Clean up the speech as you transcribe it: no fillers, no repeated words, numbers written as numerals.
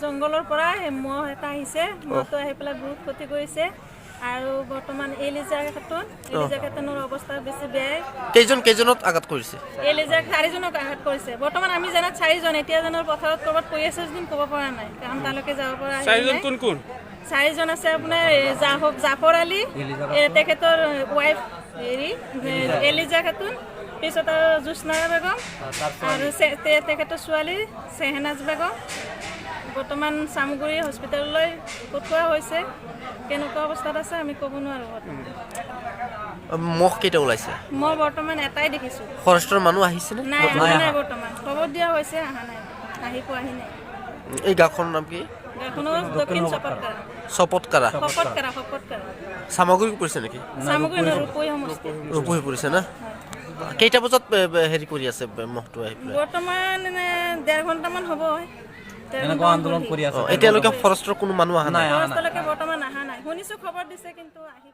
জংগলৰ পৰা মহ এটা আহিছে মহটো আহি পেলাই বহুত ক্ষতি কৰিছে আৰু বৰ্তমান এলিজা খাতুনৰ অৱস্থা বেছি বেয়া কেইজনত আঘাত কৰিছে এলিজা 4জনক আঘাত কৰিছে বৰ্তমান আমি জানাত 4জন এতিয়া জানৰ পথাৰত কৰবাত পৰি আছে যেন ক'ব পৰা নাই কাৰণ তালৈকে যাব পৰা 4জন কোন 4জন আছে আপোনাৰ জাফৰ আলী তেখেতৰ ৱাইফ এলিজা খাতুন পিছত জোৎস্না বেগম আৰু তেখেতৰ ছোৱালী চেহনাজ বেগম বৰ্তমান চামগুৰি হস্পিটেললৈ পঠোৱা হৈছে কেনেকুৱা অৱস্থাত আছে আমি ক'ব নোৱাৰোঁ মহ কেইটা ওলাইছে মই বৰ্তমান এটাই দেখিছোঁ ফৰেষ্টৰ মানুহ আহিছেনে নাই বৰ্তমান খবৰ দিয়া হৈছে অহা নাই আহি পোৱাহি নাই এই গাঁওখনৰ নাম কি গাঁওখনৰ দক্ষিণ চপতকাৰা সামগ্ৰী পৰিছে নেকি চামগুৰি ৰূপহী পৰিছে না কেইটা বজাত হেৰি কৰি আছে মহটো আহি বৰ্তমান 1.5 ঘণ্টামান হ'ব এতিয়ালৈকে ফৰেষ্টৰ কোনো মানুহ অহা নাই বৰ্তমান অহা নাই শুনিছোঁ খবৰ দিছে কিন্তু আহি